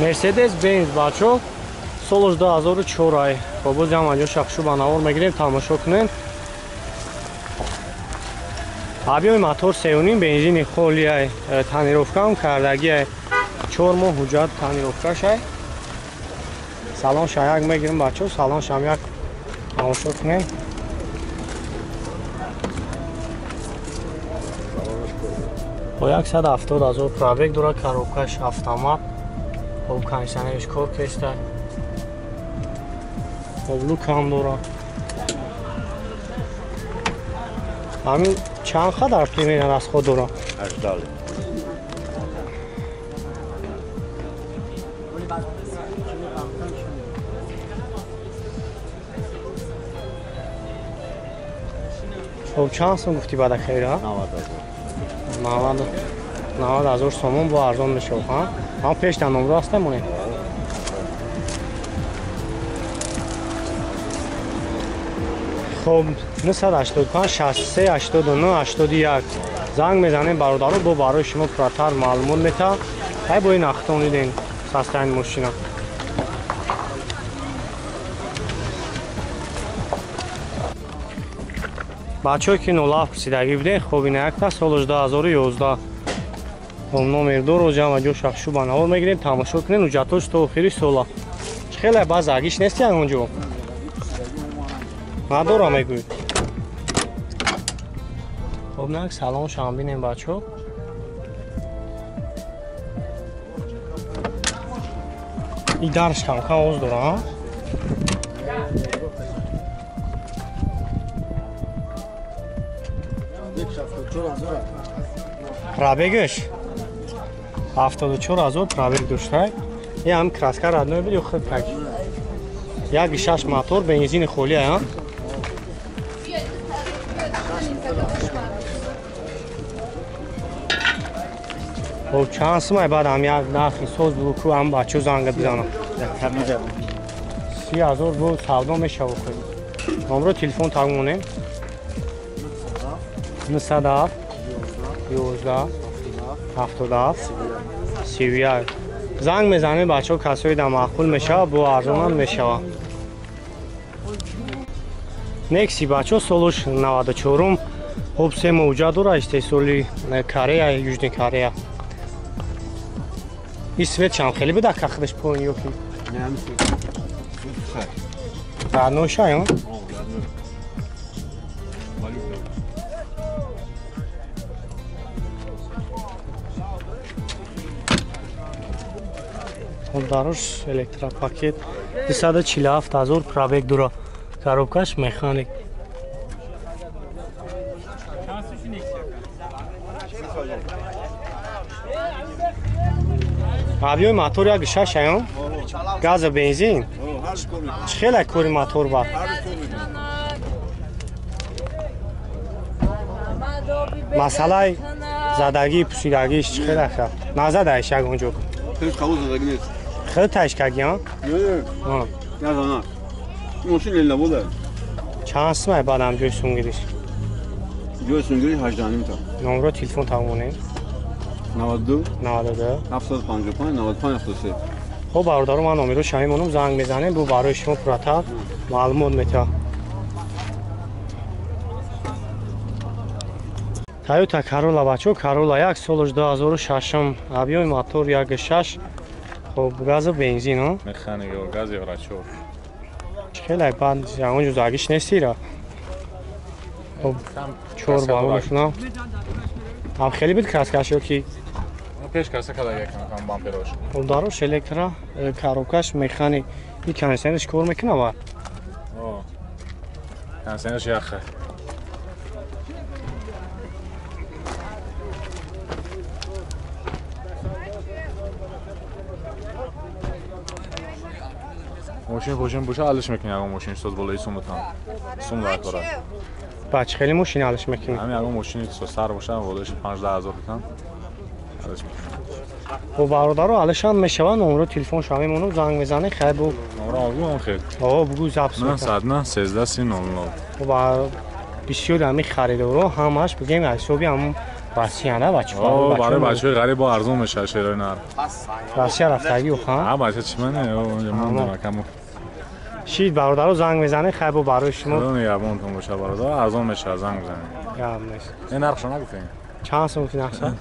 Mercedes Benz бачо соли 2004 خب باز هم اینجا شخصو بنوار میگیریم تماشا کنین. объеми мотор 3.5 бензини холия тонировкам кардагӣ 4 моҳ ҳуҷҷат тонировкаша. салон шаяк мегирем бачо, салон шам як тамошо кунем. бо 170 000 пробег дора, коробкаш автомат, хоб кондитсионериш кор кеста, облук ҳам дора. ҳамин чанд хадар километр расход дора? 80. خب چند سوم گفتی بعد خیره؟ 90 000 سومون با ارزان میشه ها. هم پیش تا نمره است مونه. خب 985 63 89 81 زنگ میزنیم برادرو با برای شما پراتر معلومات میده. های با این اختونی دین ساستین ماشینا. بچه‌ای که نولاف پرسیدگی بودین خب این یک تا سال 2011 هم نمر 2 رو جمع جو شخصو بنوار میگیریم تماشا کنین حجتاش تا آخری سالا. خیلی باز اگیش نیستی اونجا ندارم میگوید. خب نه سلام شما بینیم بچه‌ها. این درش کم آوز داره ها. پرابگش 74 000 پرابگ داشته. این هم کراسکار ادنای بیدیو خود پک. یک 6 موتور بنزین خولیه ها. خب چند سمای بعد هم یک نخی سوز بلوکو هم بچه زنگ بزنم. 30,000 بود سودا میشه بخوریم. نمره تلفن تمومونیم 907 11 77 31 زنگ میزنیم بچه ها کسایی در معقول میشه با ارزان هم میشه. نکسی بچه ها سالش 94 خب سه موجه داره استیسولی کره یوجنی کره. این سویت چند خیلی بده که خودش پایین یکی؟ نه همین در نوشه ها؟ داروش الکتروپاکت 247 000 پرابگ داره. коробкаш механик. объеми мотор як 6 ам газ бензин хеле кори мотор ба масъалаи задагӣ пусидагиш хеле хаб назадаиш як онҷо هیچ قبول زدگی نیست. خیلی تشکگی ها؟ نه نه ماشین لیلا بوده. چند سمه بعد هم جوی سونگیریش؟ جوی سونگیریش 18 تا. نمره تلفن تمومونه؟ 92 92 755 95 73. خب برادر من نمره شایمونم زنگ میزنه بو برای شما پراتر معلومات میده. تویوتا کارولا بچو کارولا یک سالش 2006 объеми мотор 1.6 خب گاز بنزین ها مکانیک و گاز یا رچور خیلی بعد اونجا زاگیش نیستی را خب چور بالونش نه هم خیلی بید کاسکاشو کی پیش کاسه کلا یکم بامپروش خب داروش الکترا کاروکاش مکانیک این کنسنش کار میکنه با کنسنش یخه ماشین پوشین بوشه حلش میکنی اگه ماشین ساز بالای سومتان سوم داره کاره بچه خیلی ماشین حلش میکنی همین اگه ماشین سر باشه بالایش 15000 تومان حلش میکنی و برادر حلش هم میشه و نمره تلفن شاممون زنگ میزنه خیلی بو نمره آگو اون خیلی بگو زبط نه صد نه 13 30 00 و بسیار همی خریده رو همش بگیم حسابی هم Россия نه بچه اوه برای بچه غریب با ارزون میشه شیرای نر Россия رفتگی خواهم ها بچه چی منه اونجا موندم کمو شید برادرو زنگ میزنه خیلی با برای شما خدا نگهبان تون باشه برادر ارزون میشه زنگ بزنید گرم نیست این نرخشو نگفتین چند سو میتونی نقصه؟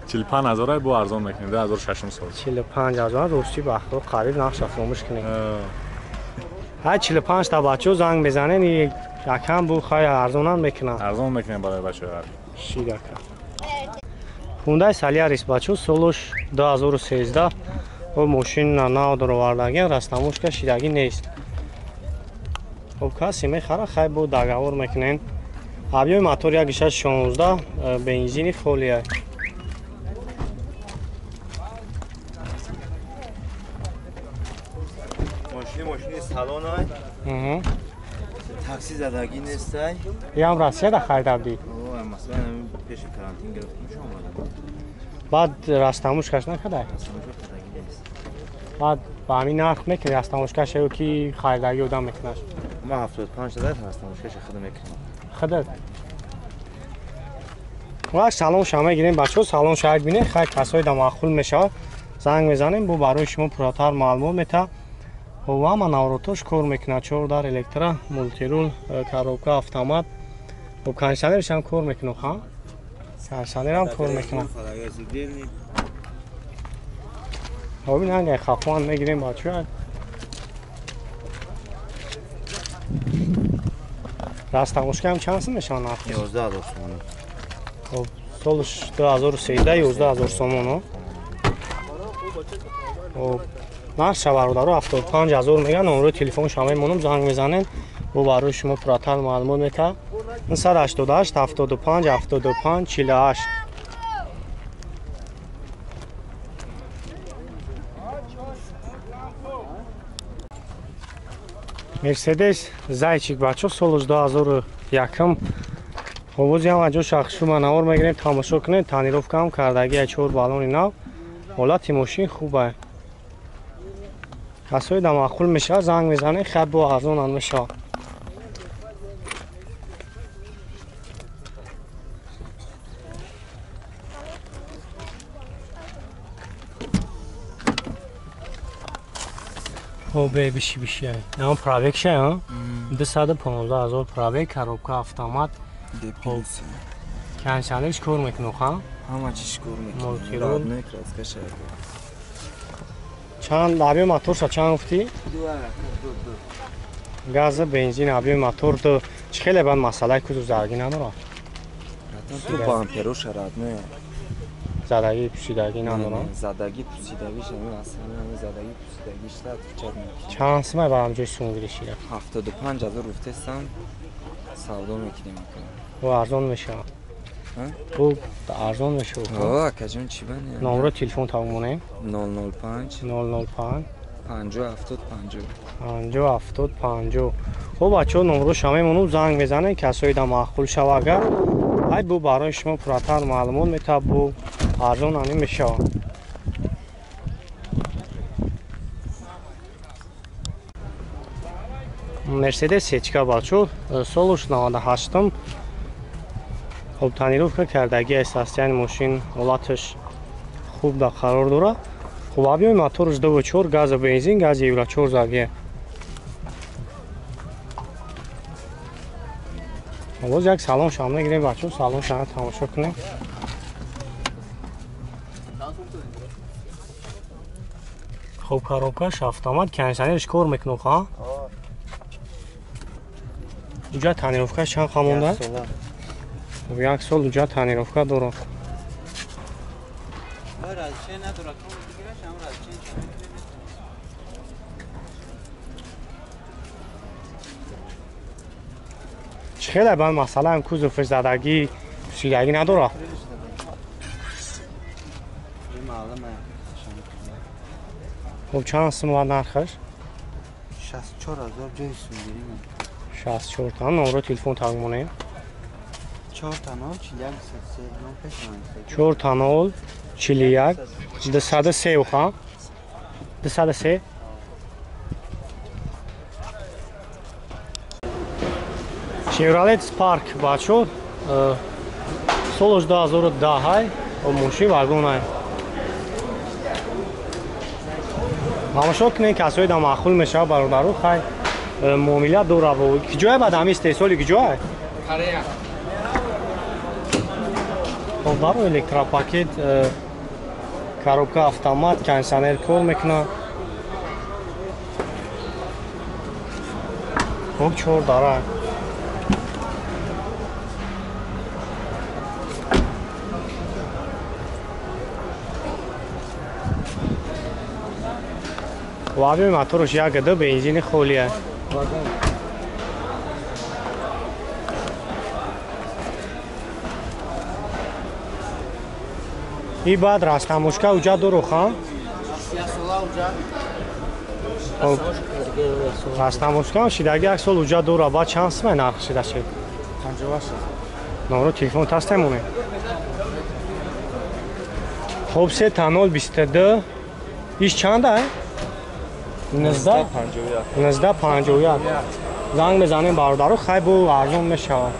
45000 بو ارزون میکنیم 2600 45,000 روستی بخور قریب نقش افرومش کنیم های 45 تا بچه زنگ بزنه یکم بو خواهی ارزونان میکنن ارزون میکنیم برای بچه غریب شید اکم Hyundai Solaris بچه سولوش 2013 و ماشین نو در آوردگی رستموش که شیدگی نیست خب کسی میخره خیلی بود دگاور میکنین объем мотор 1.16 бензини фолия ماشین سالن های تاکسی زدگی نیستی یه هم رسیه ده خرید عبدی مثلا پیش کرانتین گرفتم شما بعد رستموش کش نکده بعد با همین نرخ میکنی رستموش کش او که خریدگی بودم میکنش ما 75 داده هستم مشکلش خودم میکنم خودت وقت سالن شما گیریم بچه سالن شاید بینه خیلی کسایی در معقول میشه زنگ میزنیم بو برای شما پراتر معلومات میته و همه نوروتوش کار میکنه 4 در الکترا مولتیرول کاروبکا автомат و کنشنرش هم کار میکنه ها کنشنر هم کار میکنه ببین هنگه خفان میگیریم بچه رستموش که هم چند سو میشه نرخ 11000 تومان خب سالش 2013 11000 سومون خب نقش برادرو 75000 میگن نمره تلفن شما مونم زنگ میزنین و برای شما پراتر معلومات میده 988 75 75 48 مرسدس زایچیک بچه سالش 2001 حوضی هم اجا شخصی رو منور میگیریم تماشا کنید تانیروفکا هم کردگی 4 بالون نو حالت ماشین خوبه کسایی در معقول میشه زنگ میزنه خیلی با ارزون میشه خب بیشی بیشی نه پراویک شه ها 215,000 پراویک کاروبکا автомат دپیلسی کنشنرش کار میکنه ها همه چیش کار میکنه مولتیرول. راد نکرد که شاید چند объем موتورش چند گفتی گاز بنزین объем موتور تو چه خیلی بند مسئله کدو زرگی نداره تو با امپروش راد نه زدگی پوشیدگی نداره زدگی پوسیدگیش همین اصلا همین زدگی پوسیدگیش تا تو چند میکنه چند سمه برام جای سونگیرشی 75,000 رفتستم سودا میکنیم و ارزان میشه او ارزان میشه آه کجون چی بنه نمره تلفن تمومونه 005 005 50 70 50 50 70 50 خب بچه نمره شما منو زنگ میزنه کسایی در معقول شو اگر ای بو برای شما پراتر معلومات میته بو ارزان انی میشه مرسدس سچکا بچه سالش 98 خب تانیروفکا کردگی استاسیان ماشین حالتش خوب در قرار داره خب объем موتورش 2.4 گاز بنزین گاز یورو 4 زاگیه باز یک سالن شام نگیریم بچه سالن شما تماشا کنیم خب کاروبکاش автомат کنشنرش کار میکنه ها اینجا تانیروفکاش چند خامونده خب یک سال اینجا تانیروفکا داره چه خیلی بند مسئله هم کوزوفش زدگی پوشیدگی نداره خب چند سم و نرخش 64,000 جای سوندیریم 64 تا نمره تلفن تمومونه 4 تا 9 41 3 4 تا 0 41 203 ها 203 شیورالت سپارک بچو солош 2010 ҳай мошин вагон ай тамошо кунед касои да маъқул мешавад бародару хай муомила дора бо киҷоя бад ҳами истеҳсоли киҷоя Корея. хоб даро электропакет коробка автомат кондиционер кор мекунад хоб чор дара вабиёй моторош як гада бензини холия Вагон. и баъд растамошка уҷа дуруха Сиасола уҷа. растамошка шидаги як сол уҷа дура баъд чанд симай нарх шида шид 58. номро телефон тастаймоне хоб се танол 22 иш чанд ай 1951 занг мезанем бародару хай бу арзон мешавад